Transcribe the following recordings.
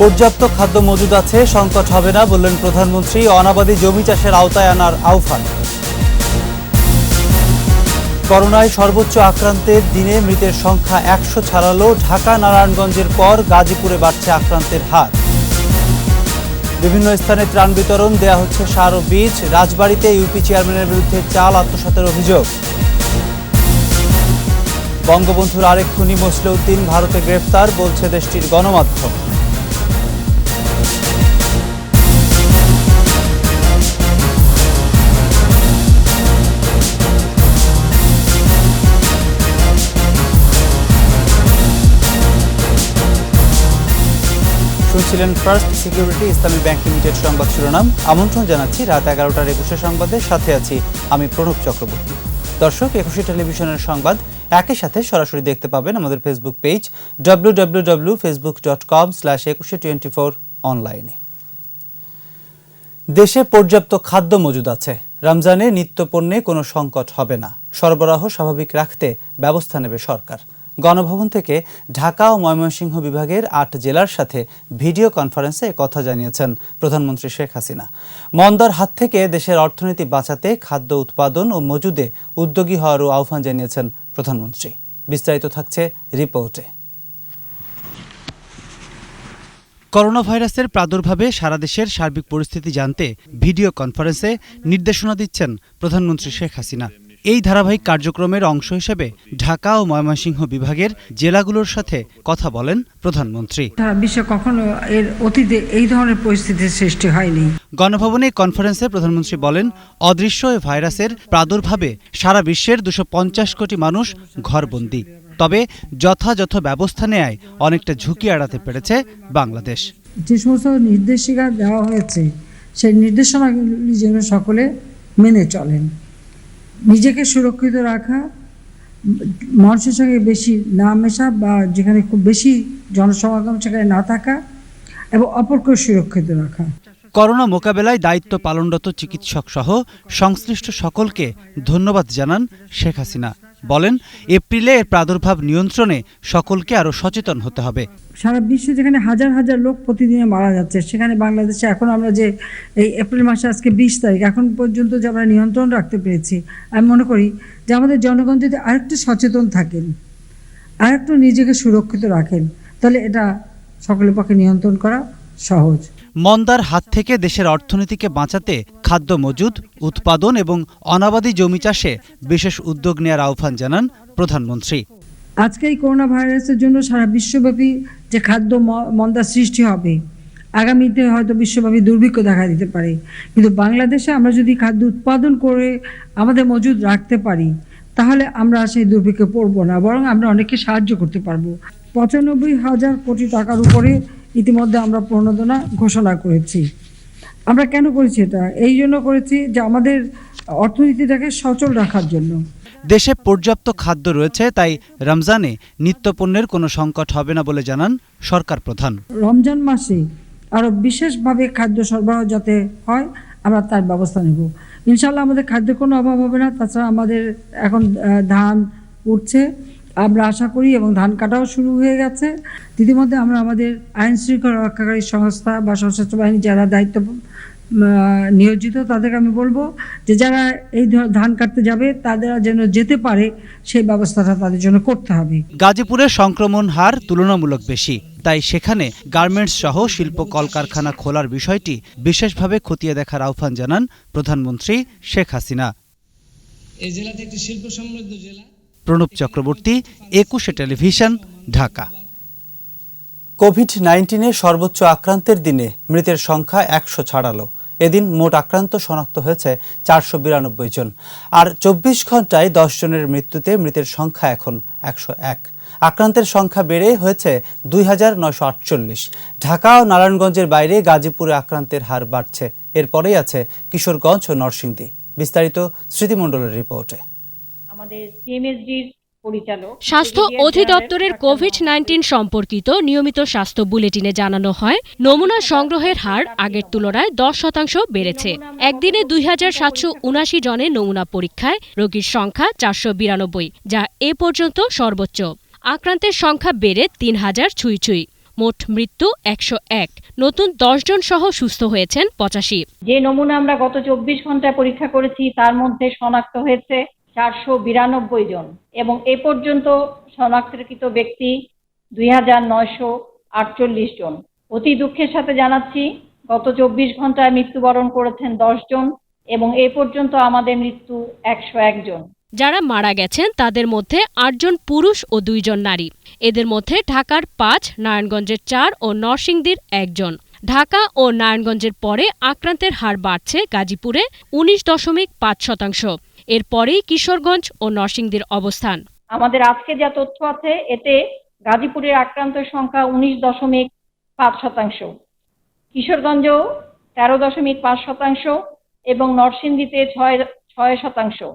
পর্যাপ্ত খাদ্য মজুদ আছে, সংকট হবে না বললেন প্রধানমন্ত্রী। অনাবাদি জমি চাষের আওতায় আনার আহ্বান। করোনায় সর্বোচ্চ আক্রান্তের দিনে মৃতের সংখ্যা ১০০ ছাড়ালো। ঢাকা নারায়ণগঞ্জের পর গাজীপুরে বাড়ছে আক্রান্তের হার। বিভিন্ন স্থানে ত্রাণ বিতরণ, দেয়া হচ্ছে সার ও বীজ। রাজবাড়ীতে ইউপি চেয়ারম্যানের বিরুদ্ধে চাল আত্মসাতের অভিযোগ। বঙ্গবন্ধুর আরেক খুনি মসলেউদ্দিন ভারতে গ্রেফতার, বলছে দেশটির গণমাধ্যম। শুনছিলেন ফার্স্ট সিকিউরিটি ইসলামী ব্যাংক লিমিটেড সংবাদ শিরোনাম। আমন্ত্রণ জানাচ্ছি রাত 11টার 21 সংবাদের সাথে আছি আমি প্রণব চক্রবর্তী। দর্শক, 21 টেলিভিশনের সংবাদ একই সাথে সরাসরি দেখতে পাবেন আমাদের ফেসবুক পেজ www.facebook.com/2124 অনলাইনে। দেশে পর্যাপ্ত খাদ্য মজুদ আছে। রমজানে নিত্যপণ্যে কোনো সংকট হবে না। সরবরাহ স্বাভাবিক রাখতে ব্যবস্থা নেবে সরকার। গণভবন থেকে ঢাকা ও ময়মনসিংহ বিভাগের ৮ জেলার সাথে ভিডিও কনফারেন্সে একথা জানিয়েছেন প্রধানমন্ত্রী শেখ হাসিনা। মন্দার হাত থেকে দেশের অর্থনীতি বাঁচাতে খাদ্য উৎপাদন ও মজুদে উদ্যোগী হওয়ারও আহ্বান জানিয়েছেন প্রধানমন্ত্রী। বিস্তারিত থাকছে রিপোর্টে। করোনা ভাইরাসের প্রাদুর্ভাবে সারা দেশের সার্বিক পরিস্থিতি জানতে ভিডিও কনফারেন্সে নির্দেশনা দিচ্ছেন প্রধানমন্ত্রী শেখ হাসিনা। এই ধারাবাহিক কার্যক্রমের অংশ হিসেবে ঢাকা ও ময়মনসিংহ বিভাগের জেলাগুলোর সাথে কথা বলেন প্রধানমন্ত্রী। সারা বিশ্বে কখনো এর অতীতে এই ধরনের পরিস্থিতির সৃষ্টি হয়নি। গণভবনে কনফারেন্সে প্রধানমন্ত্রী বলেন, অদৃশ্য এই ভাইরাসের প্রাদুর্ভাবে সারা বিশ্বের 250 কোটি মানুষ ঘরবন্দি। তবে যথাযথ ব্যবস্থা নেয় অনেকটা ঝুঁকি এড়াতে পেরেছে বাংলাদেশ। যে সমস্ত নির্দেশিকা দেওয়া হয়েছে সেই নির্দেশনাগুলি যেন সকলে মেনে চলেন। নিজেকে সুরক্ষিত রাখা, মানুষের সঙ্গে বেশি না মেশা বা যেখানে খুব বেশি জনসমাগম সেখানে না থাকা এবং অপরকে সুরক্ষিত রাখা। করোনা মোকাবেলায় দায়িত্ব পালনরত চিকিৎসক সহ সংশ্লিষ্ট সকলকে ধন্যবাদ জানান শেখ হাসিনা। বলেন, এপ্রিলে এর প্রাদুর্ভাব নিয়ন্ত্রণে সকলকে আরও সচেতন হতে হবে। সারা বিশ্বে যেখানে হাজার হাজার লোক প্রতিদিনে মারা যাচ্ছে, সেখানে বাংলাদেশে এখন আমরা যে এই এপ্রিল মাসে আজকে 20 তারিখ এখন পর্যন্ত যে আমরা নিয়ন্ত্রণ রাখতে পেরেছি, আমি মনে করি যে আমাদের জনগণ যদি আরেকটু সচেতন থাকেন, আরেকটু নিজেকে সুরক্ষিত রাখেন, তাহলে এটা সকলের পক্ষে নিয়ন্ত্রণ করা সহজ। মন্দার হাত থেকে দেশের অর্থনীতিকে বাঁচাতে খাদ্য মজুদ, উৎপাদন এবং অনাবাদি জমি চাষে বিশেষ উদ্যোগ নেওয়ার আহ্বান জানান প্রধানমন্ত্রী। আজকে এই করোনা ভাইরাসের জন্য সারা বিশ্বব্যাপী যে খাদ্য মন্দার সৃষ্টি হবে, আগামীতে হয়তো বিশ্বব্যাপী দুর্ভিক্ষ দেখা দিতে পারে, কিন্তু বাংলাদেশে আমরা যদি খাদ্য উৎপাদন করে আমাদের মজুদ রাখতে পারি, তাহলে আমরা সেই দুর্ভিক্ষে পড়ব না, বরং আমরা অনেককে সাহায্য করতে পারবো। 95,000 কোটি টাকার উপরে ইতিমধ্যে আমরা প্রণোদনা ঘোষণা করেছি। আমরা কেন করেছি এটা? এই জন্য করেছি যে আমাদের অর্থনীতিটাকে সচল রাখার জন্য। দেশে পর্যাপ্ত খাদ্য রয়েছে, তাই রমজানে নিত্যপণ্যের কোনো সংকট হবে না বলে জানান সরকার প্রধান। রমজান মাসে আরও বিশেষভাবে খাদ্য সরবরাহ যাতে হয়, আমরা তার ব্যবস্থা নেব। ইনশাআল্লাহ আমাদের খাদ্যের কোনো অভাব হবে না। তাছাড়া আমাদের এখন ধান উঠছে, আমরা আশা করি, এবং ধান কাটাও শুরু হয়ে গেছে। ইতিমধ্যে আমরা আমাদের আইন শৃঙ্খলা রক্ষাকারী সংস্থা বা সশস্ত্র বাহিনী যারা দায়িত্ব নিয়োজিত, তাদেরকে আমি বলবো যে যারা এই ধান কাটতে যাবে তাদের যেন যেতে পারে সেই ব্যবস্থাটা তাদের জন্য করতে হবে। গাজীপুরে সংক্রমণ হার তুলনামূলক বেশি, তাই সেখানে গার্মেন্টস সহ শিল্প কলকারখানা খোলার বিষয়টি বিশেষভাবে খতিয়ে দেখার আহ্বান জানান প্রধানমন্ত্রী শেখ হাসিনা। এই জেলাতে একটি শিল্প সমৃদ্ধ জেলা। প্রণব চক্রবর্তী, 21 টেলিভিশন, ঢাকা। কোভিড-19 সর্বোচ্চ আক্রান্তের দিনে মৃতের সংখ্যা 100 ছাড়ালো। এদিন মোট আক্রান্ত শনাক্ত হয়েছে 492 জন। আর 24 ঘন্টায় 10 জনের মৃত্যুতে মৃতের সংখ্যা এখন 101। আক্রান্তের সংখ্যা বেড়ে হয়েছে 2948। ঢাকা ও নারায়ণগঞ্জের বাইরে গাজীপুরে আক্রান্তের হার বাড়ছে। এরপরেই আছে কিশোরগঞ্জ ও নরসিংদী। বিস্তারিত স্মৃতিমণ্ডলের রিপোর্টে। আমাদের সিএমএসডির স্বাস্থ্য অধিদপ্তরের কোভিড-19 সম্পর্কিত নিয়মিত স্বাস্থ্য বুলেটিনে জানানো হয়, নমুনা সংগ্রহের হার আগের তুলনায় 10% বেড়েছে। একদিনে 2779 জনের নমুনা পরীক্ষায় রোগীর সংখ্যা 492, যা এ পর্যন্ত সর্বোচ্চ। আক্রান্তের সংখ্যা বেড়ে 3000 ছুঁই। মোট মৃত্যু ১০১, নতুন ১০ জন সহ সুস্থ হয়েছেন ৮৫। যে নমুনা আমরা গত ২৪ ঘন্টায় পরীক্ষা করেছি তার মধ্যে শনাক্ত হয়েছে ৪৯২ জন এবং এ পর্যন্ত শনাক্তকৃত ব্যক্তি ২৯৪৮ জন। অতি দুঃখের সাথে জানাচ্ছি গত ২৪ ঘন্টায় মৃত্যুবরণ করেছেন ১০ জন এবং এ পর্যন্ত আমাদের মৃত্যু ১০১ জন। যারা মারা গেছেন তাদের মধ্যে ৮ জন পুরুষ ও ২ জন নারী। এদের মধ্যে ঢাকার ৫, নারায়ণগঞ্জের ৪ ও নরসিংদীর ১ জন। ঢাকা ও নারায়ণগঞ্জের পরে আক্রান্তের হার বাড়ছে গাজীপুরে ১৯.৫%। এরপরেই কিশোরগঞ্জ ও নরসিংদীর অবস্থান। আমাদের আজকে যা তথ্য আছে এতে গাজীপুরের আক্রান্তের সংখ্যা ১৯.৫%, কিশোরগঞ্জেও ১৩.৫% এবং নরসিংদীতে ৬%।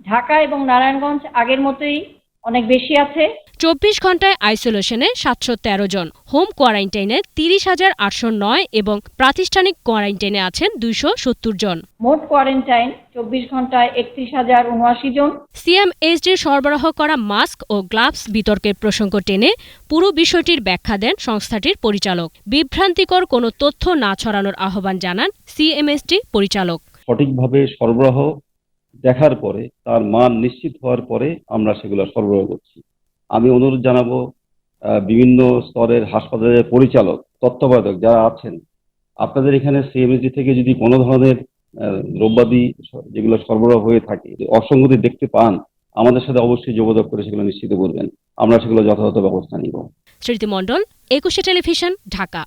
ঢাকা এবং নারায়ণগঞ্জ আগের মতোই অনেক বেশি আছে। ২৪ ঘন্টায় আইসোলেশনে ৭১৩ জন, হোম কোয়ারেন্টাইনে ৩০,৮০৯ এবং প্রাতিষ্ঠানিক কোয়ারেন্টাইনে আছেন ২৭০ জন। মোট কোয়ারেন্টাইন ২৪ ঘন্টায় ৩১,০৭৯ জন। সিএমএইচডির সরবরাহ করা মাস্ক ও গ্লাভস বিতর্কের প্রসঙ্গ টেনে পুরো বিষয়টির ব্যাখ্যা দেন সংস্থাটির পরিচালক। বিভ্রান্তিকর কোনো তথ্য না ছড়ানোর আহ্বান জানান সিএমএইচডি পরিচালক। সঠিকভাবে সরবরাহ দেখার পরে তার মান নিশ্চিত হওয়ার পরে আমরা সেগুলো সরবরাহ করছি। আমি অনুরোধ জানাবো বিভিন্ন স্তরের হাসপাতালের পরিচালক, তত্ত্বাবধায়ক যারা আছেন, আপনাদের এখানে সিএমএইচডি থেকে যদি কোনো ধরনের দ্রব্যাদি যেগুলো সরবরাহ হয়ে থাকে অসঙ্গতি দেখতে পান, আমাদের সাথে অবশ্যই যোগাযোগ করে সেগুলো নিশ্চিত করবেন। আমরা সেগুলো যথাযথ ব্যবস্থা নিব। স্মৃতি মণ্ডল, একুশে টেলিভিশন, ঢাকা।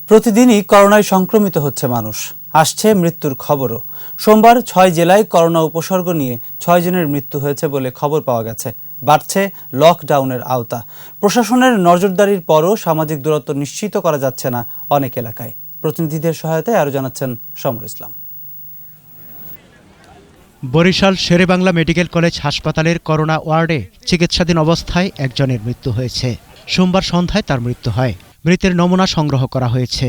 প্রতিদিনই করোনায় সংক্রমিত হচ্ছে মানুষ, আসছে মৃত্যুর খবরও। সোমবার ৬ জেলায় করোনা উপসর্গ নিয়ে ৬ জনের মৃত্যু হয়েছে বলে খবর পাওয়া গেছে। বাড়ছে লকডাউনের আওতা। প্রশাসনের নজরদারির পরও সামাজিক দূরত্ব নিশ্চিত করা যাচ্ছে না অনেক এলাকায়। প্রতিনিধিদের সহায়তায় আরও জানাচ্ছেন সমর ইসলাম। বরিশাল শেরেবাংলা মেডিকেল কলেজ হাসপাতালের করোনা ওয়ার্ডে চিকিৎসাধীন অবস্থায় একজনের মৃত্যু হয়েছে। সোমবার সন্ধ্যায় তার মৃত্যু হয়। মৃতের নমুনা সংগ্রহ করা হয়েছে।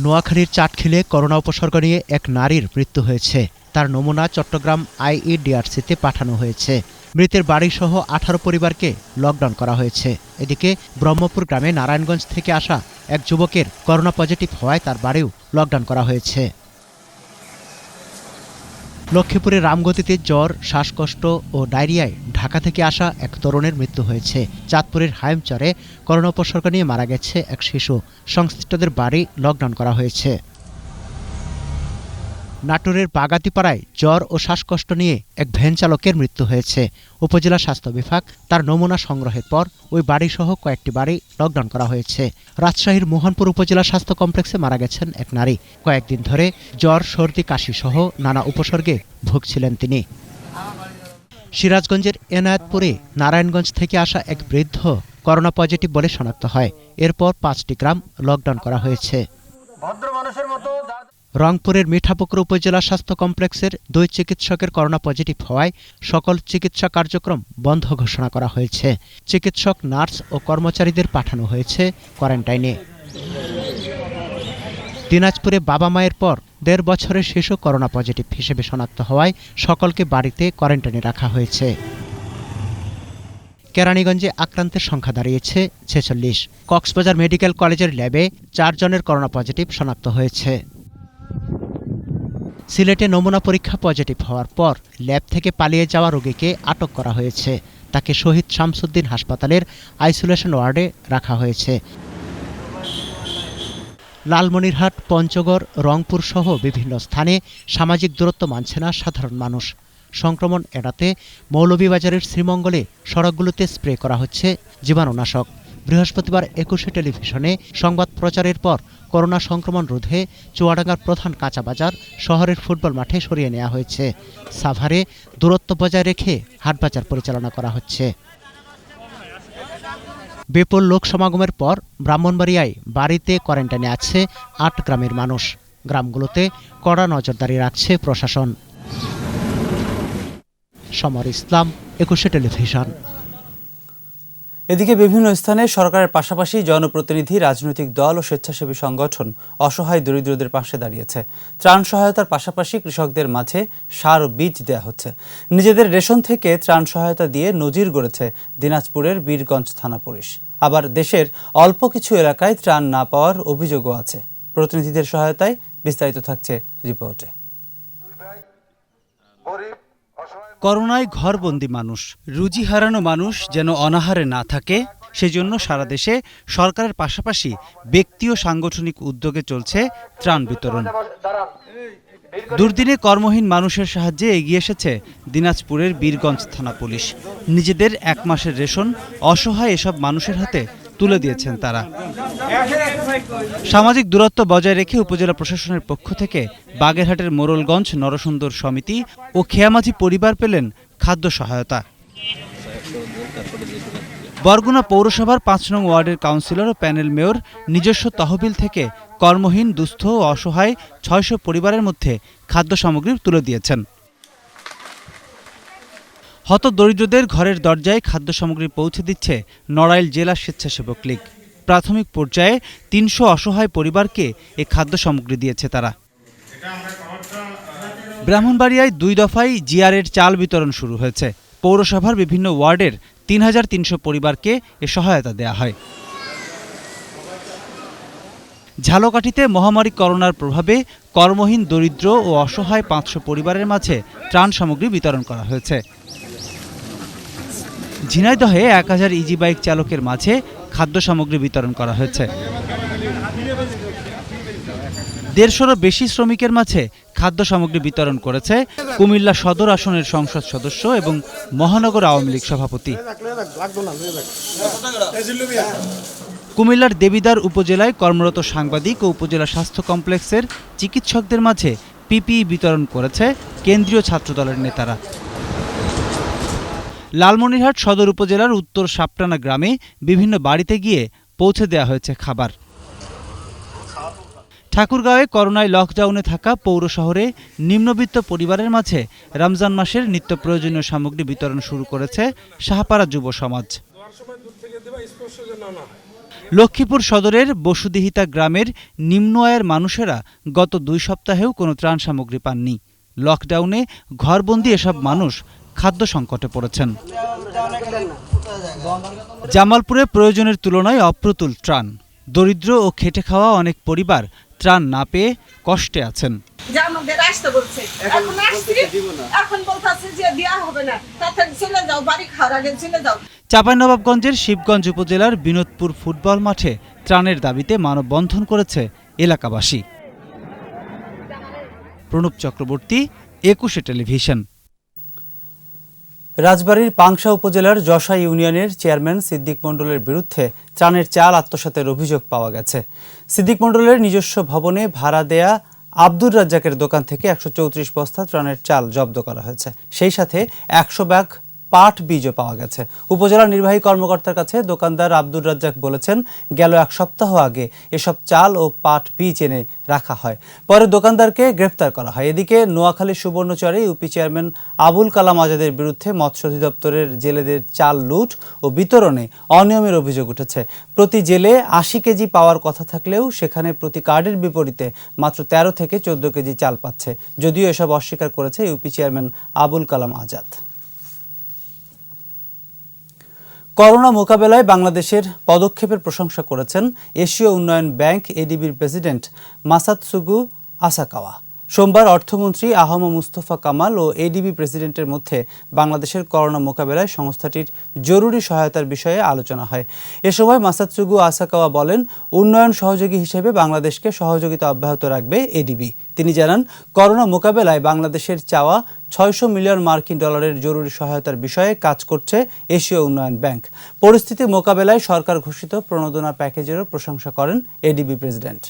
নোয়াখালীর চাটখিলে করোনা উপসর্গ নিয়ে এক নারীর মৃত্যু হয়েছে। তার নমুনা চট্টগ্রাম আইইডিআরসিতে পাঠানো হয়েছে। মৃতের বাড়িসহ ১৮ পরিবারকে লকডাউন করা হয়েছে। এদিকে ব্রহ্মপুর গ্রামে নারায়ণগঞ্জ থেকে আসা এক যুবকের করোনা পজিটিভ হওয়ায় তার বাড়িও লকডাউন করা হয়েছে। লক্ষ্মীপুরের রামগতিতে জ্বর, শ্বাসকষ্ট ও ডায়রিয়ায় ঢাকা থেকে আসা এক তরুণের মৃত্যু হয়েছে। চাঁদপুরের হাইমচরে করোনা উপসর্গ নিয়ে মারা গেছে এক শিশু। সংশ্লিষ্টদের বাড়ি লকডাউন করা হয়েছে। নাটোরের বাগাতিপাড়ায় জ্বর ও শ্বাসকষ্ট নিয়ে এক ভ্যান চালকের মৃত্যু হয়েছে। উপজেলা স্বাস্থ্য বিভাগ তার নমুনা সংগ্রহের পর ওই বাড়িসহ কয়েকটি বাড়ি লকডাউন করা হয়েছে। রাজশাহীর মোহনপুর উপজেলা স্বাস্থ্য কমপ্লেক্সে মারা গেছেন এক নারী। কয়েকদিন ধরে জ্বর, সর্দি, কাশি সহ নানা উপসর্গে ভুগছিলেন তিনি। সিরাজগঞ্জের এনায়েতপুরে নারায়ণগঞ্জ থেকে আসা এক বৃদ্ধ করোনা পজিটিভ বলে শনাক্ত হয়। এরপর ৫টি গ্রাম লকডাউন করা হয়েছে। রংপুরের মিঠাপুকুর উপজেলা স্বাস্থ্য কমপ্লেক্সের ২ চিকিৎসকের করোনা পজিটিভ হওয়ায় সকল চিকিৎসা কার্যক্রম বন্ধ ঘোষণা করা হয়েছে। চিকিৎসক, নার্স ও কর্মচারীদের পাঠানো হয়েছে কোয়ারেন্টাইনে। দিনাজপুরে বাবা মায়ের পর ১.৫ বছরের শিশু করোনা পজিটিভ হিসেবে শনাক্ত হওয়ায় সকলকে বাড়িতে কোয়ারেন্টাইনে রাখা হয়েছে। কেরানীগঞ্জে আক্রান্তের সংখ্যা দাঁড়িয়েছে ৪৬। কক্সবাজার মেডিকেল কলেজের ল্যাবে ৪ জনের করোনা পজিটিভ শনাক্ত হয়েছে। সিলেটে নমুনা পরীক্ষা পজিটিভ হওয়ার পর ল্যাব থেকে পালিয়ে যাওয়া রোগীকে আটক করা হয়েছে। তাকে শহীদ শামসুদ্দিন হাসপাতালের আইসোলেশন ওয়ার্ডে রাখা হয়েছে। লালমনিরহাট, পঞ্চগড়, রংপুর সহ বিভিন্ন স্থানে সামাজিক দূরত্ব মানছে না সাধারণ মানুষ। সংক্রমণ এড়াতে মৌলভীবাজারের শ্রীমঙ্গলে সড়কগুলোতে স্প্রে করা হচ্ছে জীবাণুনাশক। বৃহস্পতিবার একুশে টেলিভিশনে সংবাদ প্রচারের পর করোনা সংক্রমণ রোধে চুয়াডাঙ্গার প্রধান কাঁচা বাজার শহরের ফুটবল মাঠে সরিয়ে নেওয়া হয়েছে। সাভারে দূরত্ব বজায় রেখে হাটবাজার পরিচালনা করা হচ্ছে। বিপুল লোক সমাগমের পর ব্রাহ্মণবাড়িয়ায় বাড়িতে কোয়ারেন্টাইনে আছে ৮ গ্রামের মানুষ। গ্রামগুলোতে কড়া নজরদারি রাখছে প্রশাসন। সমর ইসলাম, একুশে টেলিভিশন। এদিকে বিভিন্ন স্থানে সরকারের পাশাপাশি জনপ্রতিনিধি, রাজনৈতিক দল ও স্বেচ্ছাসেবী সংগঠন অসহায় দরিদ্রদের পাশে দাঁড়িয়েছে। ত্রাণ সহায়তার পাশাপাশি কৃষকদের মাঝে সার ও বীজ দেয়া হচ্ছে। নিজেদের রেশন থেকে ত্রাণ সহায়তা দিয়ে নজির গড়েছে দিনাজপুরের বীরগঞ্জ থানা পুলিশ। আবার দেশের অল্প কিছু এলাকায় ত্রাণ না পাওয়ার অভিযোগও আছে। প্রতিনিধিদের সহায়তায় বিস্তারিত থাকছে রিপোর্টে। করোনায় ঘরবন্দি মানুষ, রুজি হারানো মানুষ যেন অনাহারে না থাকে, সেজন্য সারা দেশে সরকারের পাশাপাশি ব্যক্তি ও সাংগঠনিক উদ্যোগে চলছে ত্রাণ বিতরণ। দুর্দিনে কর্মহীন মানুষের সাহায্যে এগিয়ে এসেছে দিনাজপুরের বীরগঞ্জ থানা পুলিশ। নিজেদের 1 মাসের রেশন অসহায় এসব মানুষের হাতে তুলে দিয়েছেন তারা। সামাজিক দূরত্ব বজায় রেখে উপজেলা প্রশাসনের পক্ষ থেকে বাগেরহাটের মোরলগঞ্জ নরসুন্দর সমিতি ও খেয়ামাঝি পরিবার পেলেন খাদ্য সহায়তা। বরগুনা পৌরসভার 5 নং ওয়ার্ডের কাউন্সিলর ও প্যানেল মেয়র নিজস্ব তহবিল থেকে কর্মহীন, দুস্থ ও অসহায় 600 পরিবারের মধ্যে খাদ্য সামগ্রী তুলে দিয়েছেন। হতদরিদ্রদের ঘরের দরজায় খাদ্য সামগ্রী পৌঁছে দিচ্ছে নড়াইল জেলা স্বেচ্ছাসেবক লীগ। প্রাথমিক পর্যায়ে 300 অসহায় পরিবারকে এ খাদ্য সামগ্রী দিয়েছে তারা। ব্রাহ্মণবাড়িয়ায় 2 দফায় জিআরের চাল বিতরণ শুরু হয়েছে। পৌরসভার বিভিন্ন ওয়ার্ডের 3300 পরিবারকে এ সহায়তা দেয়া হয়। ঝালকাঠিতে মহামারী করোনার প্রভাবে কর্মহীন, দরিদ্র ও অসহায় 500 পরিবারের মাঝে ত্রাণ সামগ্রী বিতরণ করা হয়েছে। ঝিনাইদহে 1000 ইজি বাইক চালকের মাঝে খাদ্য সামগ্রী বিতরণ করা হয়েছে। 150-এরও বেশি শ্রমিকের মাঝে খাদ্য সামগ্রী বিতরণ করেছে কুমিল্লা সদর আসনের সংসদ সদস্য এবং মহানগর আওয়ামী লীগ সভাপতি। কুমিল্লার দেবিদ্বার উপজেলায় কর্মরত সাংবাদিক ও উপজেলা স্বাস্থ্য কমপ্লেক্সের চিকিৎসকদের মাঝে পিপিই বিতরণ করেছে কেন্দ্রীয় ছাত্রদলের নেতারা। লালমনিরহাট সদর উপজেলার উত্তর সাপটানা গ্রামে বিভিন্ন বাড়িতে গিয়ে পৌঁছে দেওয়া হয়েছে খাবার। ঠাকুরগাঁওয়ে করোনায় লকডাউনে থাকা পৌর শহরে নিম্নবিত্ত পরিবারের মাঝে রমজান মাসের নিত্য প্রয়োজনীয় সামগ্রী বিতরণ শুরু করেছে শাহপাড়া যুব সমাজ। লক্ষ্মীপুর সদরের বসুদিহিতা গ্রামের নিম্ন আয়ের মানুষেরা গত 2 সপ্তাহেও কোনো ত্রাণ সামগ্রী পাননি। লকডাউনে ঘরবন্দি এসব মানুষ খাদ্য সংকটে পড়েছেন। জামালপুরে প্রয়োজনের তুলনায় অপ্রতুল ত্রাণ। দরিদ্র ও খেটে খাওয়া অনেক পরিবার ত্রাণ না পেয়ে কষ্টে আছেন। চাঁপাইনবাবগঞ্জের শিবগঞ্জ উপজেলার বিনোদপুর ফুটবল মাঠে ত্রাণের দাবিতে মানববন্ধন করেছে এলাকাবাসী। প্রণব চক্রবর্তী, 21 টেলিভিশন। রাজবাড়ীর পাংশা উপজেলার যশা ইউনিয়নের চেয়ারম্যান সিদ্দিক মণ্ডলের বিরুদ্ধে ত্রাণের চাল আত্মসাতের অভিযোগ পাওয়া গেছে। সিদ্দিক মণ্ডলের নিজস্ব ভবনে ভাড়া দেয়া আব্দুর রাজ্জাকের দোকান থেকে 134 বস্তা ত্রাণের চাল জব্দ করা হয়েছে। সেই সাথে 100 ব্যাগ পাট বীজও পাওয়া গেছে। উপজেলা নির্বাহী কর্মকর্তার কাছে দোকানদার আব্দুর রাজ্জাক বলেছেন, গেল 1 সপ্তাহ আগে এসব চাল ও পাট বীজ এনে রাখা হয়, পরে দোকানদারকে গ্রেফতার করা হয়। এদিকে নোয়াখালী সুবর্ণচরে ইউপি চেয়ারম্যান আবুল কালাম আজাদের বিরুদ্ধে মৎস্য অধিদপ্তরের জেলেদের চাল লুট ও বিতরণে অনিয়মের অভিযোগ উঠেছে। প্রতি জেলে 80 কেজি পাওয়ার কথা থাকলেও সেখানে প্রতি কার্ডের বিপরীতে মাত্র 13 থেকে 14 কেজি চাল পাচ্ছে, যদিও এসব অস্বীকার করেছে UP chairman Abul Kalam Azad. Corona মোকাবেলায় বাংলাদেশের পদক্ষেপের প্রশংসা করেছেন এশীয় উন্নয়ন ব্যাংক এডিবির প্রেসিডেন্ট মাসাতসুগু আসাকাওয়া। সোমবার অর্থমন্ত্রী আহম মুস্তফা কামাল ও এডিবি প্রেসিডেন্টের মধ্যে বাংলাদেশের করোনা মোকাবেলায় সংস্থাটির জরুরি সহায়তার বিষয়ে আলোচনা হয়। এ সময় মাসাতসুগু আসাকাওয়া বলেন, উন্নয়ন সহযোগী হিসেবে বাংলাদেশকে সহযোগিতা অব্যাহত রাখবে এডিবি। তিনি জানান, করোনা মোকাবেলায় বাংলাদেশের চাওয়া $600 মিলিয়ন জরুরি সহায়তার বিষয়ে কাজ করছে এশীয় উন্নয়ন ব্যাংক। পরিস্থিতি মোকাবেলায় সরকার ঘোষিত প্রণোদনা প্যাকেজেরও প্রশংসা করেন এডিবি প্রেসিডেন্ট।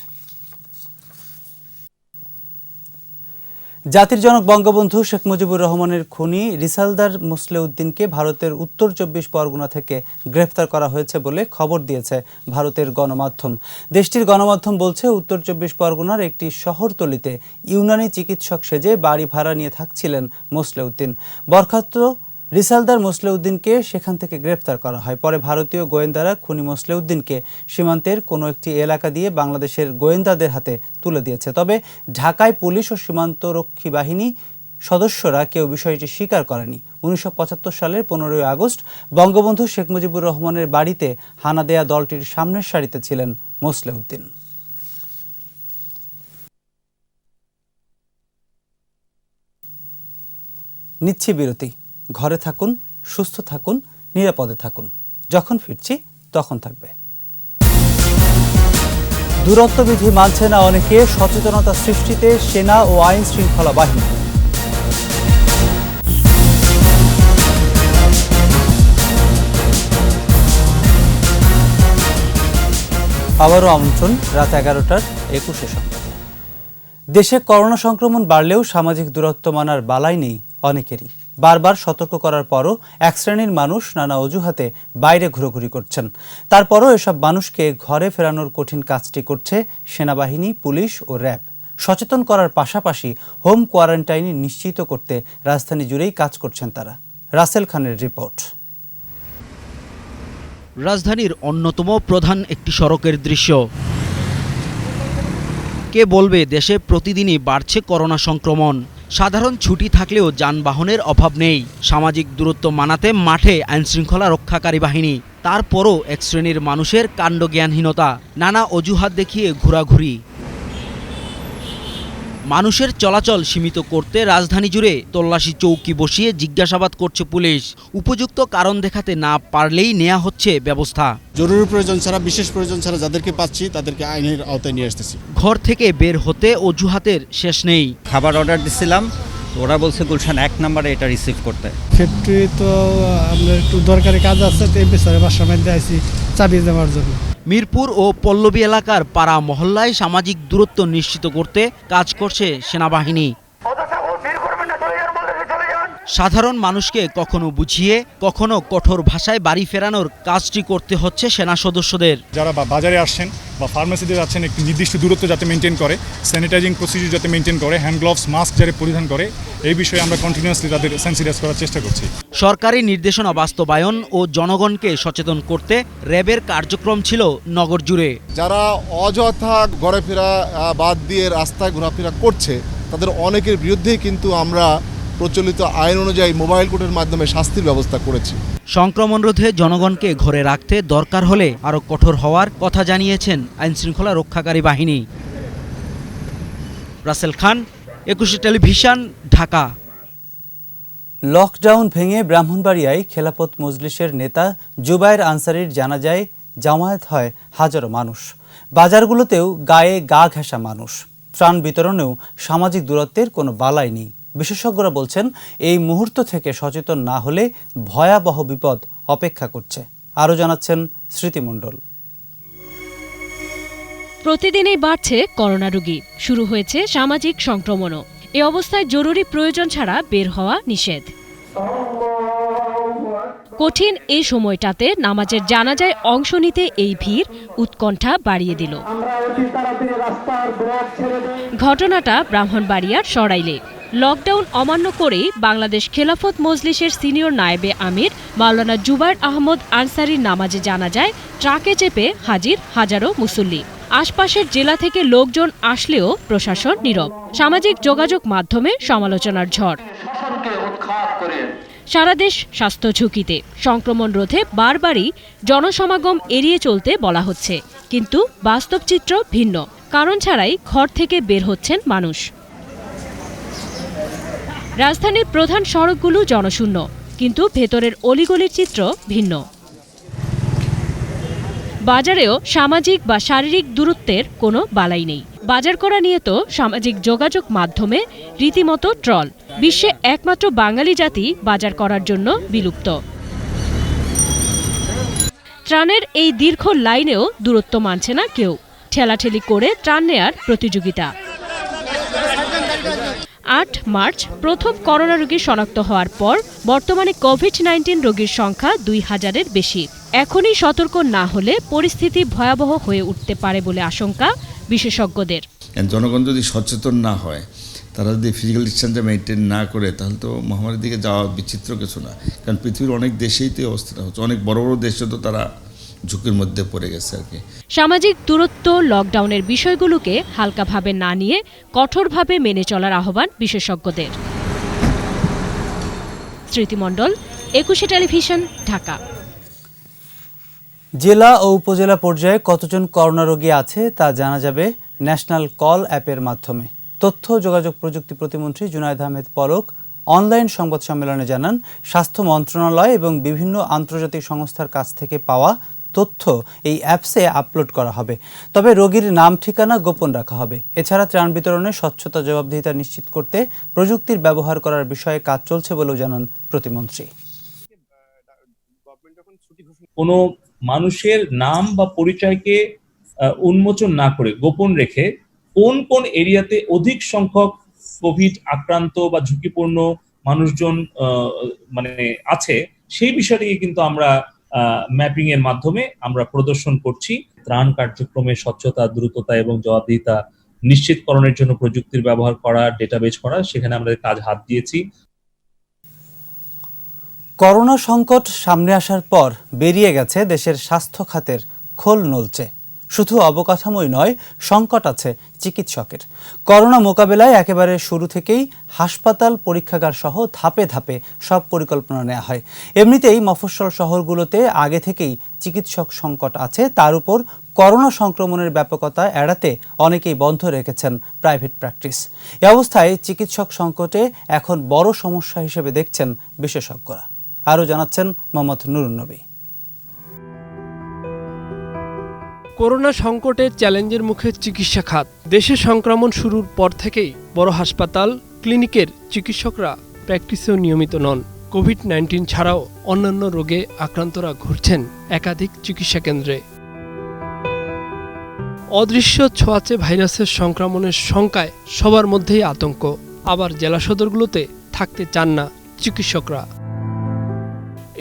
জাতির জনক বঙ্গবন্ধু শেখ মুজিবুর রহমানের খুনি রিসালদার মোসলেউদ্দিনকে ভারতের উত্তর 24 পরগনা থেকে গ্রেফতার করা হয়েছে বলে খবর দিয়েছে ভারতের গণমাধ্যম। দেশটির গণমাধ্যম বলছে, উত্তর 24 পরগনার একটি শহরতলিতে ইউনানি চিকিৎসক সেজে বাড়ি ভাড়া নিয়ে থাকছিলেন মোসলেউদ্দিন। বরখাস্ত রিসালদার মোসলেউদ্দিনকে সেখান থেকে গ্রেপ্তার করা হয়। পরে ভারতীয় গোয়েন্দারা খুনি মোসলেউদ্দিনকে সীমান্তের কোনো একটি এলাকা দিয়ে বাংলাদেশের গোয়েন্দাদের হাতে তুলে দিয়েছে। তবে ঢাকায় পুলিশ ও সীমান্তরক্ষী বাহিনী সদস্যরা কেউ বিষয়টি স্বীকার করেনি। 1975 সালের 15 আগস্ট বঙ্গবন্ধু শেখ মুজিবুর রহমানের বাড়িতে হানা দেয়া দলটির সামনের সারিতে ছিলেন মোসলেউদ্দিন। নিচ্ছি বিরতি। ঘরে থাকুন, সুস্থ থাকুন, নিরাপদে থাকুন। যখন ফিরছি তখন থাকবে। দূরত্ববিধি মানছে না অনেকে, সচেতনতা সৃষ্টিতে সেনা ও আইন শৃঙ্খলা বাহিনী। আবারও আমন্ত্রণ রাত 11টার 21 সংবাদ। দেশে করোনা সংক্রমণ বাড়লেও সামাজিক দূরত্ব মানার বালাই নেই অনেকেরই। বারবার সতর্ক করার পরও এক শ্রেণীর মানুষ নানা অজুহাতে বাইরে ঘোরাঘুরি করছেন। তারপরও এসব মানুষকে ঘরে ফেরানোর কঠিন কাজটি করছে সেনাবাহিনী, পুলিশ ও র্যাব। সচেতন করার পাশাপাশি হোম কোয়ারেন্টাইন নিশ্চিত করতে রাজধানী জুড়েই কাজ করছেন তারা। রাসেল খানের রিপোর্ট। রাজধানীর অন্যতম প্রধান একটি সড়কের দৃশ্য। কে বলবে দেশে প্রতিদিনই বাড়ছে করোনা সংক্রমণ। সাধারণ ছুটি থাকলেও যানবাহনের অভাব নেই। সামাজিক দূরত্ব মানাতে মাঠে আইনশৃঙ্খলা রক্ষাকারী বাহিনী। তারপরও এক শ্রেণীর মানুষের কাণ্ডজ্ঞানহীনতা, নানা অজুহাত দেখিয়ে ঘোরাঘুরি। মানুষের চলাচল সীমিত করতে রাজধানী জুড়ে তল্লাশি চৌকি বসিয়ে জিজ্ঞাসাবাদ করছে পুলিশ। উপযুক্ত কারণ দেখাতে না পারলেই নেওয়া হচ্ছে ব্যবস্থা। জরুরি প্রয়োজন ছাড়া, বিশেষ প্রয়োজন ছাড়া যাদেরকে পাচ্ছি তাদেরকে আইনের আওতায় নিয়ে আসতেছি। ঘর থেকে বের হতে অজুহাতের শেষ নেই। খাবার অর্ডার দিছিলাম, ওরা বলছে গুলশান 1 নম্বরে এটা রিসিভ করতে। ফ্যাক্টরি তো আমরা একটু দরকারি কাজ আছে, তো এই বিষয়ে বাসার মধ্যে আইছি চাবি দেওয়ার জন্য। মিরপুর ও পল্লবী এলাকার পাড়া মহল্লায় সামাজিক দূরত্ব নিশ্চিত করতে কাজ করছে সেনাবাহিনী। সাধারণ মানুষকে কখনো বুঝিয়ে, কখনো কঠোর ভাষায় বাড়ি ফেরানোর কাজটি করতে হচ্ছে সেনা সদস্যদের। যারা বাজারে আসছেন বা ফার্মেসিতে যাচ্ছেন, একটি নির্দিষ্ট দূরত্ব যাতে মেনটেন করে, স্যানিটাইজিং প্রসিডিউর যাতে মেনটেন করে, হ্যান্ড গ্লাভস, মাস্ক যাতে পরিধান করে, এই বিষয়ে আমরা কন্টিনিউয়াসলি তাদের সেন্সিটাইজ করার চেষ্টা করছি। সরকারি নির্দেশনা বাস্তবায়ন ও জনগণকে সচেতন করতে র্যাবের কার্যক্রম ছিল নগর জুড়ে। যারা অযথা ঘরে ফেরা বাদ দিয়ে রাস্তায় ঘোরাফেরা করছে, তাদের অনেকের বিরুদ্ধেই কিন্তু আমরা প্রচলিত আইন অনুযায়ী মোবাইল কোর্টের মাধ্যমে শাস্তির ব্যবস্থা করেছি। সংক্রমণ রোধে জনগণকে ঘরে রাখতে দরকার হলে আরও কঠোর হওয়ার কথা জানিয়েছেন আইনশৃঙ্খলা রক্ষাকারী বাহিনী। রাসেল খান, 21 টেলিভিশন, ঢাকা। লকডাউন ভেঙে ব্রাহ্মণবাড়িয়ায় খেলাফত মজলিসের নেতা জুবায়ের আনসারীর জানাজায় জামায়াত হয় হাজারো মানুষ। বাজারগুলোতেও গায়ে গা ঘেঁষা মানুষ। ত্রাণ বিতরণেও সামাজিক দূরত্বের কোনো বালাই নেই। বিশেষজ্ঞরা বলছেন, এই মুহূর্ত থেকে সচেতন না হলে ভয়াবহ বিপদ অপেক্ষা করছে। আরও জানাচ্ছেন স্মৃতি মণ্ডল। প্রতিদিনই বাড়ছে করোনা রোগী, শুরু হয়েছে সামাজিক সংক্রমণও। এ অবস্থায় জরুরি প্রয়োজন ছাড়া বের হওয়া নিষেধ। কঠিন এই সময়টাতে নামাজের জানাজায় অংশ নিতে এই ভিড় উৎকণ্ঠা বাড়িয়ে দিল। ঘটনাটা ব্রাহ্মণবাড়িয়ার সরাইলে। লকডাউন অমান্য করেই বাংলাদেশ খেলাফত মজলিসের সিনিয়র নায়েবে আমির মাওলানা জুবায়ের আহমদ আনসারীর নামাজে জানাজায় ট্রাকে চেপে হাজির হাজারো মুসল্লি। আশপাশের জেলা থেকে লোকজন আসলেও প্রশাসন নীরব। সামাজিক যোগাযোগ মাধ্যমে সমালোচনার ঝড়। সারা দেশ স্বাস্থ্য ঝুঁকিতে। সংক্রমণ রোধে বারবারই জনসমাগম এড়িয়ে চলতে বলা হচ্ছে, কিন্তু বাস্তব চিত্র ভিন্ন। কারণ ছাড়াই ঘর থেকে বের হচ্ছেন মানুষ। রাজধানীর প্রধান সড়কগুলো জনশূন্য, কিন্তু ভেতরের অলিগলির চিত্র ভিন্ন। বাজারেও সামাজিক বা শারীরিক দূরত্বের কোনো বালাই নেই। বাজার করা নিয়ে তো সামাজিক যোগাযোগ মাধ্যমে রীতিমতো ট্রল। বিশ্বে একমাত্র বাঙালি জাতি বাজার করার জন্য বিলুপ্ত। ত্রাণের এই দীর্ঘ লাইনেও দূরত্ব মানছে না কেউ। ঠেলাঠেলি করে ত্রাণ নেয়ার প্রতিযোগিতা। 8 মার্চ প্রথম করোনা রোগী শনাক্ত হওয়ার পর বর্তমানে কোভিড-19 রোগীর সংখ্যা 2000-এর বেশি। এখনই সতর্ক না হলে পরিস্থিতি ভয়াবহ হয়ে উঠতে পারে বলে আশঙ্কা বিশেষজ্ঞদের। জনগণ যদি সচেতন না হয়, তারা যদি ফিজিক্যাল ডিস্টেন্সটা মেনটেন না করে তাহলে তো মহামারীর দিকে যাওয়া বিচিত্র কিছু না। কারণ পৃথিবীর অনেক দেশেই তো এই অবস্থাটা হচ্ছে, অনেক বড় বড় দেশে তো তারা ঝুঁকির মধ্যে পড়ে গেছে আর কি। সামাজিক দূরত্ব, লকডাউনের বিষয়গুলোকে হালকাভাবে না নিয়ে কঠোরভাবে মেনে চলার আহ্বান বিশেষজ্ঞদের। স্মৃতি মণ্ডল, 21 টেলিভিশন, ঢাকা। জেলা ও উপজেলা পর্যায়ে কতজন করোনা রোগী আছে তা জানা যাবে ন্যাশনাল কল অ্যাপের মাধ্যমে। তথ্য ও যোগাযোগ প্রযুক্তি প্রতিমন্ত্রী জুনায়েদ আহমেদ পলক অনলাইন সংবাদ সম্মেলনে জানান, স্বাস্থ্য মন্ত্রণালয় এবং বিভিন্ন আন্তর্জাতিক সংস্থার কাছ থেকে পাওয়া তথ্য এই অ্যাপসে আপলোড করা হবে, তবে রোগীর নাম ঠিকানা গোপন রাখা হবে। এছাড়া ত্রাণ বিতরণে স্বচ্ছতা, জবাবদিহিতা নিশ্চিত করতে প্রযুক্তির ব্যবহার করার বিষয়ে কাজ চলছে বলেও জানান প্রতিমন্ত্রী। কোনো মানুষের নাম বা পরিচয়কে উন্মোচন না করে গোপন রেখে কোন কোন এরিয়াতে অধিক সংখ্যক কোভিড আক্রান্ত বা ঝুঁকিপূর্ণ মানুষজন আছে সেই বিষয়টিকে কিন্তু আমরা ম্যাপিং এর মাধ্যমে আমরা প্রদর্শন করছি। ত্রাণ কার্যক্রমে স্বচ্ছতা, দ্রুততা এবং জবাবদিহিতা নিশ্চিতকরণের জন্য প্রযুক্তির ব্যবহার করা, ডেটাবেজ করা, সেখানে আমরা কাজ হাত দিয়েছি। করোনা সংকট সামনে আসার পর বেরিয়ে গেছে দেশের স্বাস্থ্য খাতের খোল নলচে। শুধু অবকাঠামোই নয়, সংকট আছে চিকিৎসকের। করোনা মোকাবেলায় একেবারে শুরু থেকেই হাসপাতাল, পরীক্ষাগার সহ ধাপে ধাপে সব পরিকল্পনা নেওয়া হয়। এমনিতেই মফস্বল শহরগুলোতে আগে থেকেই চিকিৎসক সংকট আছে, তার উপর করোনা সংক্রমণের ব্যাপকতা এড়াতে অনেকেই বন্ধ রেখেছেন প্রাইভেট প্র্যাকটিস। এ অবস্থায় চিকিৎসক সংকটে এখন বড় সমস্যা হিসেবে দেখছেন বিশেষজ্ঞরা। আরও জানাচ্ছেন মোহাম্মদ নুরুন নবী। করোনা সংকটের চ্যালেঞ্জের মুখে চিকিৎসা খাত। দেশে সংক্রমণ শুরুর পর থেকেই বড় হাসপাতাল, ক্লিনিকের চিকিৎসকরা প্র্যাকটিসেও নিয়মিত নন। কোভিড-19 ছাড়াও অন্যান্য রোগে আক্রান্তরা ঘুরছেন একাধিক চিকিৎসা কেন্দ্রে। অদৃশ্য ছোঁয়াচে ভাইরাসের সংক্রমণের শঙ্কায় সবার মধ্যেই আতঙ্ক। আবার জেলা সদরগুলোতে থাকতে চান না চিকিৎসকরা।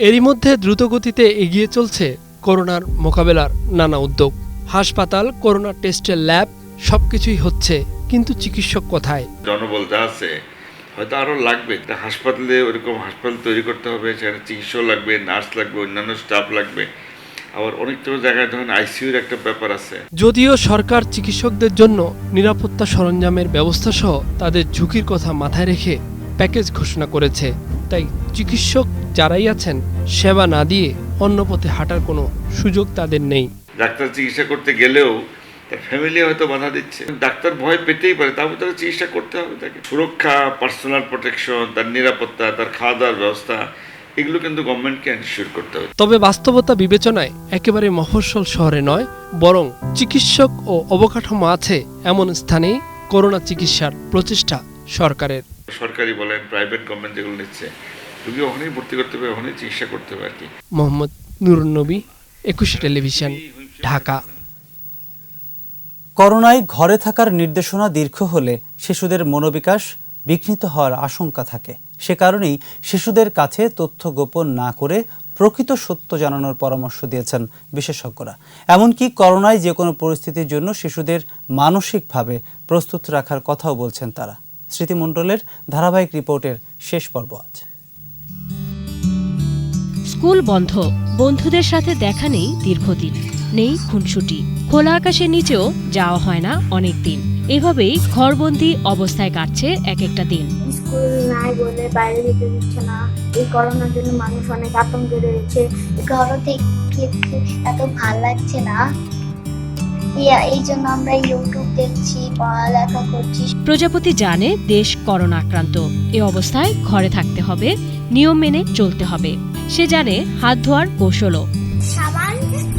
এরই মধ্যে দ্রুতগতিতে এগিয়ে চলছে করোনার মোকাবেলার নানা উদ্যোগ। হাসপাতাল, করোনা টেস্টের ল্যাব সবকিছুই হচ্ছে, কিন্তু চিকিৎসক কোথায়? জনবল যা আছে হয়তো আরো লাগবে। হাসপাতালে ওইরকম হাসপাতাল তৈরি করতে হবে, সেখানে চিকিৎসক লাগবে, নার্স লাগবে, অন্যান্য স্টাফ লাগবে। আবার অনেক জায়গায় ধরেন আইসিইউর একটা ব্যাপার আছে। যদিও সরকার চিকিৎসকদের জন্য নিরাপত্তা সরঞ্জামের ব্যবস্থা সহ তাদের ঝুঁকির কথা মাথায় রেখে প্যাকেজ ঘোষণা করেছে, তাই চিকিৎসক যারাই আছেন সেবা না দিয়ে অন্য পথে হাঁটার কোনো সুযোগ তাদের নেই। ডাক্তার চিকিৎসা করতে গেলেও তার ফ্যামিলি হয়তো বাধা দিচ্ছে। ডাক্তার ভয় পেতেই পারে, তারপর তাকে চিকিৎসা করতে হবে। তাকে সুরক্ষা, পার্সোনাল প্রোটেকশন, তার নিরাপত্তা, তার খাওয়া দাওয়ার ব্যবস্থা, এগুলো কিন্তু গভর্নমেন্টকে এনশিওর করতে হবে। তবে বাস্তবতা বিবেচনায় একেবারে মফস্বল শহরে নয়, বরং চিকিৎসক ও অবকাঠামো আছে এমন স্থানেই করোনা চিকিৎসার প্রচেষ্টা সরকারের। সরকারি বলেন, প্রাইভেট, গভর্নমেন্ট যেগুলো নিচ্ছে, রোগী ওখানেই ভর্তি করতে হবে, ওখানেই চিকিৎসা করতে হবে আর কি। মোহাম্মদ নুরুন নবী, 21 টেলিভিশন, ঢাকা। করোনায় ঘরে থাকার নির্দেশনা দীর্ঘ হলে শিশুদের মনোবিকাশ বিঘ্নিত হওয়ার আশঙ্কা থাকে। সে কারণেই শিশুদের কাছে তথ্য গোপন না করে প্রকৃত সত্য জানানোর পরামর্শ দিয়েছেন বিশেষজ্ঞরা। এমনকি করোনায় যে কোনো পরিস্থিতির জন্য শিশুদের মানসিকভাবে প্রস্তুত রাখার কথাও বলছেন তারা। স্মৃতি মণ্ডলের ধারাবাহিক রিপোর্টের শেষ পর্ব আজ। স্কুল বন্ধ, বন্ধুদের সাথে দেখা নেই দীর্ঘদিন, নেই খুনসুটি, খোলা আকাশের নিচেও যাওয়া হয় না অনেক দিন। এভাবেই ঘরবন্দি অবস্থায় কাটছে এক একটা দিন। স্কুল নাই বলে বাইরে যেতে দিচ্ছে না। এই করোনার জন্য মানুষ অনেক আতঙ্কে রয়েছে। ঘর থেকে এত ভালো লাগছে না, এই জন্য আমরা ইউটিউব দেখছি, পড়ালেখা করছি। প্রজাপতি জানে দেশ করোনা আক্রান্ত। এ অবস্থায় ঘরে থাকতে হবে, নিয়ম মেনে চলতে হবে। সে জানে হাত ধোয়ার কৌশলও। সাবান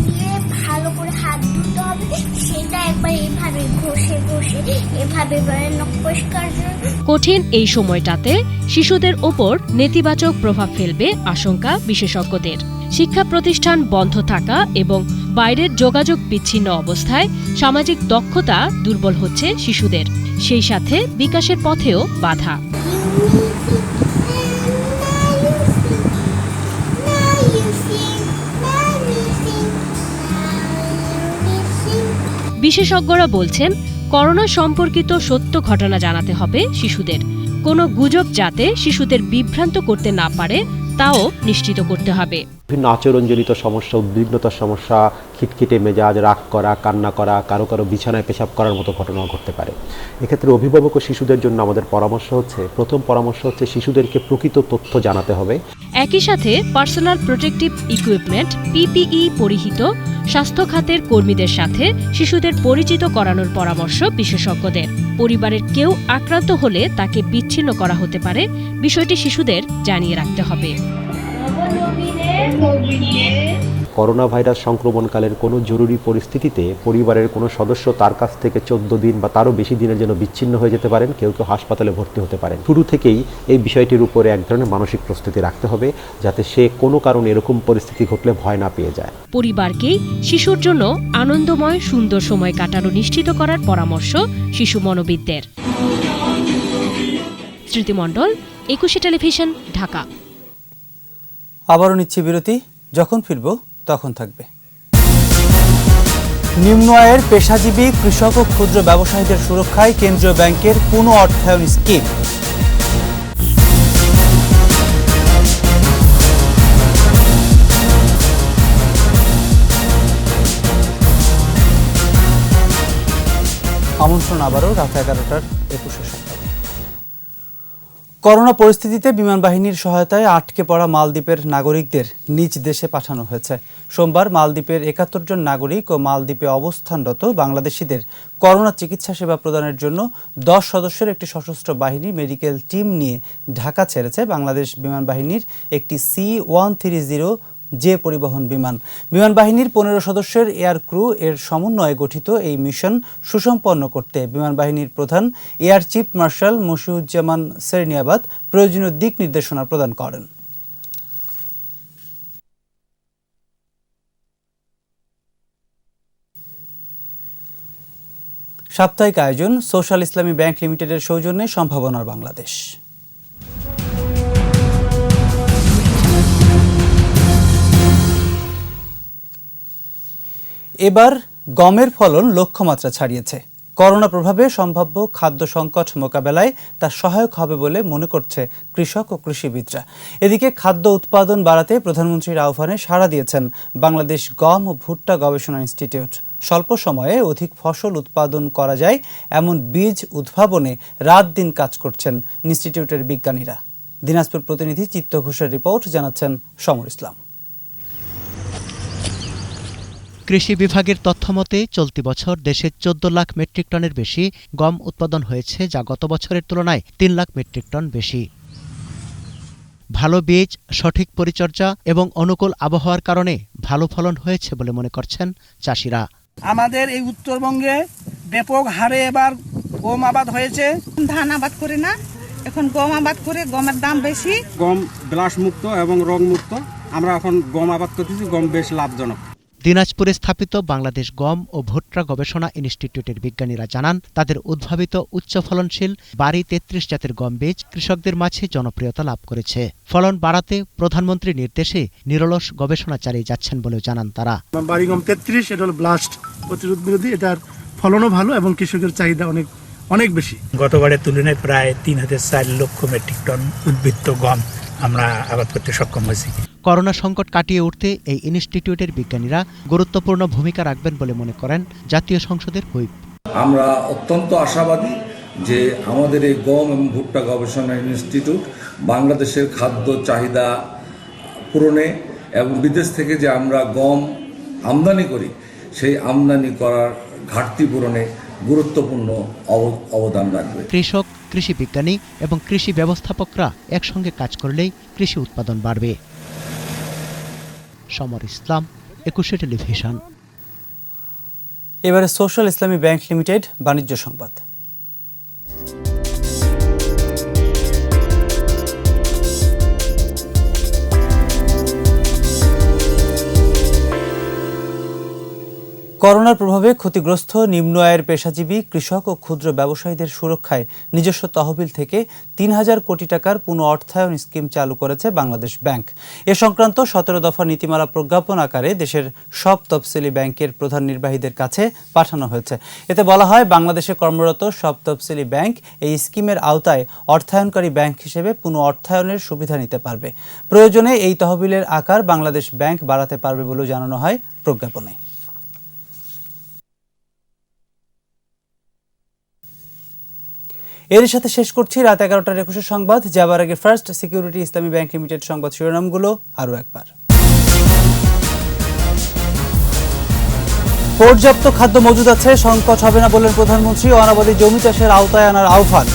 দিয়ে ভালো করে হাত ধুতে হবে, সেটা একবার এইভাবে ঘষে ঘষে এভাবে নখ পরিষ্কার। কঠিন এই সময়টাতে শিশুদের ওপর নেতিবাচক প্রভাব ফেলবে আশঙ্কা বিশেষজ্ঞদের। শিক্ষা প্রতিষ্ঠান বন্ধ থাকা এবং বাইরের যোগাযোগ বিচ্ছিন্ন অবস্থায় সামাজিক দক্ষতা দুর্বল হচ্ছে শিশুদের, সেই সাথে বিকাশের পথেও বাধা। বিশেষজ্ঞরা বলছেন, করোনা সম্পর্কিত সত্য ঘটনা জানাতে হবে শিশুদের। কোনো গুজব যাতে শিশুদের বিভ্রান্ত করতে না পারে তাও নিশ্চিত করতে হবে। বিভিন্ন আচরণজনিত সমস্যা, উদ্বিগ্নতার সমস্যা, খিটখিটে মেজাজ, রাগ করা, কান্না করা, কারো কারো বিছানায় পেশাব করার মতো ঘটনাও ঘটতে পারে। এক্ষেত্রে অভিভাবক ও শিশুদের জন্য আমাদের প্রথম পরামর্শ হচ্ছে শিশুদেরকে প্রকৃত তথ্য জানাতে হবে। একই সাথে পার্সোনাল প্রোটেক্টিভ ইকুইপমেন্ট পিপিই পরিহিত স্বাস্থ্য খাতের কর্মীদের সাথে শিশুদের পরিচিত করানোর পরামর্শ বিশেষজ্ঞদের। পরিবারের কেউ আক্রান্ত হলে তাকে বিচ্ছিন্ন করা হতে পারে, বিষয়টি শিশুদের জানিয়ে রাখতে হবে। করোনা ভাইরাস সংক্রমণকালের কোনো জরুরি পরিস্থিতিতে পরিবারের কোনো সদস্য তার কাছ থেকে 14 দিন বা তারও বেশি দিনের জন্য বিচ্ছিন্ন হয়ে যেতে পারেন, কেউ কেউ হাসপাতালে ভর্তি হতে পারেন। শুরু থেকেই এই বিষয়টির উপরে এক ধরনের মানসিক প্রস্তুতি রাখতে হবে, যাতে সে কোনো কারণে এরকম পরিস্থিতি ঘটলে ভয় না পেয়ে যায়। পরিবারকেই শিশুর জন্য আনন্দময় সুন্দর সময় কাটানো নিশ্চিত করার পরামর্শ শিশু মনোবিদদের। স্মৃতি মণ্ডল, 21 টেলিভিশন, ঢাকা। আবারও নিচ্ছি বিরতি, যখন ফিরব তখন থাকবে। নিম্ন আয়ের পেশাজীবী কৃষক ও ক্ষুদ্র ব্যবসায়ীদের সুরক্ষায় কেন্দ্রীয় ব্যাংকের পুনঃ অর্থায়ন স্কিম। আমন্ত্রণ আবারও রাত 11টার 21 সংবাদ। করোনা পরিস্থিতিতে বিমান বাহিনীর সহায়তায় আটকে পড়া মালদ্বীপের নাগরিকদের নিজ দেশে পাঠানো হয়েছে। সোমবার মালদ্বীপের 71 জন নাগরিক ও মালদ্বীপে অবস্থানরত বাংলাদেশিদের করোনা চিকিৎসা সেবা প্রদানের জন্য 10 সদস্যের একটি সশস্ত্র বাহিনী মেডিকেল টিম নিয়ে ঢাকা ছেড়েছে বাংলাদেশ বিমান বাহিনীর একটি C-130 যে পরিবহন বিমান। বিমান বাহিনীর 15 সদস্যের এয়ার ক্রু এর সমন্বয়ে গঠিত এই মিশন সুসম্পন্ন করতে বিমান বাহিনীর প্রধান air chief marshal Mashiuzzaman Serniabat প্রয়োজনীয় দিক নির্দেশনা প্রদান করেন। সাপ্তাহিক আয়োজন সোশ্যাল ইসলামী ব্যাংক লিমিটেডের সৌজন্যে সম্ভাবনার বাংলাদেশ। এবার গমের ফলন লক্ষ্যমাত্রা ছাড়িয়েছে। করোনা প্রভাবে সম্ভাব্য খাদ্য সংকট মোকাবেলায় তা সহায়ক হবে বলে মনে করছে কৃষক ও কৃষিবিদরা। এদিকে খাদ্য উৎপাদন বাড়াতে প্রধানমন্ত্রীর আহ্বানে সাড়া দিয়েছেন বাংলাদেশ গম ও ভুট্টা গবেষণা ইনস্টিটিউট। স্বল্প সময়ে অধিক ফসল উৎপাদন করা যায় এমন বীজ উদ্ভাবনে রাত দিন কাজ করছেন ইনস্টিটিউটের বিজ্ঞানীরা। দিনাজপুর প্রতিনিধি চিত্ত ঘোষের রিপোর্ট, জানাচ্ছেন সমর ইসলাম। কৃষি বিভাগের তথ্যমতে চলতি বছর দেশে 14 লাখ মেট্রিক টনের বেশি গম উৎপাদন হয়েছে, যা গত বছরের তুলনায় 3 লাখ মেট্রিক টন বেশি। ভালো বীজ, সঠিক পরিচর্যা এবং অনুকূল আবহাওয়ার কারণে ভালো ফলন হয়েছে বলে মনে করছেন চাষিরা। আমাদের এই উত্তরবঙ্গে ব্যাপক হারে এবার গম আবাদ হয়েছে। ধান আবাদ করে না, এখন গম আবাদ করে, গমের দাম বেশি। গম ব্লাস মুক্ত এবং রোগ মুক্ত, আমরা এখন গম আবাদ করতেছি, গম বেশ লাভজনক। দিনাজপুরে স্থাপিত বাংলাদেশ গম ও ভুট্টা গবেষণা ইনস্টিটিউটের বিজ্ঞানীরা জানান, তাদের উদ্ভাবিত উচ্চ ফলনশীল বাড়ি 33 জাতের গম বীজ কৃষকদের মাঝে জনপ্রিয়তা লাভ করেছে। ফলন বাড়াতে প্রধানমন্ত্রীর নির্দেশে নিরলস গবেষণা চালিয়ে যাচ্ছেন বলেও জানান তারা। বাড়ি গম 33, এটা হলো ব্লাস্ট প্রতিরোধ বিরোধী, এটার ফলনও ভালো এবং কৃষকের চাহিদা অনেক বেশি। গতবারের তুলনায় প্রায় 3,400 লক্ষ মেট্রিক টন উদ্বৃত্ত গম আমরা আবাদ করতে সক্ষম হয়েছি। করোনা সংকট কাটিয়ে উঠতে এই ইনস্টিটিউটের বিজ্ঞানীরা গুরুত্বপূর্ণ ভূমিকা রাখবেন বলে মনে করেন জাতীয় সংসদের হুইপ। আমরা অত্যন্ত আশাবাদী যে আমাদের এই গম এবং ভুট্টা গবেষণা ইনস্টিটিউট বাংলাদেশের খাদ্য চাহিদা পূরণে এবং বিদেশ থেকে যে আমরা গম আমদানি করি সেই আমদানি করার ঘাটতি পূরণে গুরুত্বপূর্ণ অবদান রাখবে। কৃষক, কৃষি বিজ্ঞানী এবং কৃষি ব্যবস্থাপকরা একসঙ্গে কাজ করলেই কৃষি উৎপাদন বাড়বে। সমর ইসলাম, 21 টেলিভিশন। এবারে সোশ্যাল ইসলামী ব্যাংক লিমিটেড বাণিজ্য সংবাদ। করোনার প্রভাবে ক্ষতিগ্রস্ত নিম্ন আয়ের পেশাজীবী কৃষক ও ক্ষুদ্র ব্যবসায়ীদের সুরক্ষায় নিজস্ব তহবিল থেকে ৩,০০০ কোটি টাকার পুনঃ অর্থায়ন স্কিম চালু করেছে বাংলাদেশ ব্যাংক। এ সংক্রান্ত ১৭ দফা নীতিমালা প্রজ্ঞাপন আকারে দেশের সব তফসিলি ব্যাংকের প্রধান নির্বাহীদের কাছে পাঠানো হয়েছে। এতে বলা হয়, বাংলাদেশে কর্মরত সব তফসিলি ব্যাংক এই স্কিমের আওতায় অর্থায়নকারী ব্যাংক হিসেবে পুনঃ অর্থায়নের সুবিধা নিতে পারবে। প্রয়োজনে এই তহবিলের আকার বাংলাদেশ ব্যাংক বাড়াতে পারবে বলেও জানানো হয় প্রজ্ঞাপনে। এর সাথে শেষ করছি রাত ১১টার ২১ সংবাদ। যাবার আগে ফার্স্ট সিকিউরিটি ইসলামী ব্যাংক লিমিটেড সংবাদ শিরোনামগুলো আরও একবার। পর্যাপ্ত খাদ্য মজুদ আছে, সংকট হবে না বললেন প্রধানমন্ত্রী। অনাবাদী জমি চাষের আওতায় আনার আহ্বান।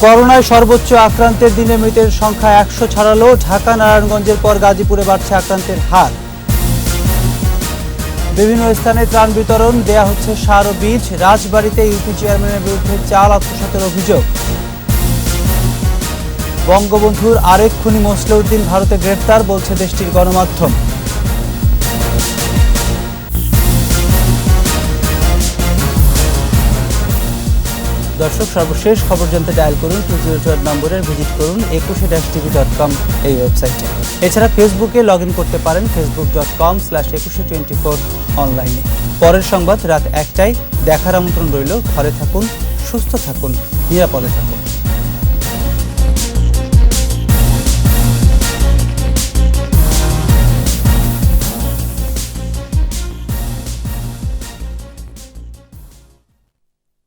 করোনায় সর্বোচ্চ আক্রান্তের দিনে মৃতের সংখ্যা ১০০ ছাড়ালো। ঢাকা নারায়ণগঞ্জের পর গাজীপুরে বাড়ছে আক্রান্তের হার। বিভিন্ন স্থানে ত্রাণ বিতরণ, দেয়া হচ্ছে সার ও বীজ। রাজবাড়ীতে ইউপি চেয়ারম্যানের বিরুদ্ধে চাল আত্মসাতের অভিযোগ। বঙ্গবন্ধুর আরেক খুনি মসলেউদ্দিন ভারতে গ্রেফতার, বলছে দেশটির গণমাধ্যম। দর্শক, সর্বশেষ খবর জানতে ডায়াল করুন 202 নম্বরে, ভিজিট করুন 21-tv.com এই ওয়েবসাইটে। এছাড়া ফেসবুকে লগ ইন করতে পারেন facebook.com/2124 অনলাইনে। পরের সংবাদ রাত ১টায় দেখার আমন্ত্রণ রইল। ঘরে থাকুন, সুস্থ থাকুন, নিরাপদে থাকুন।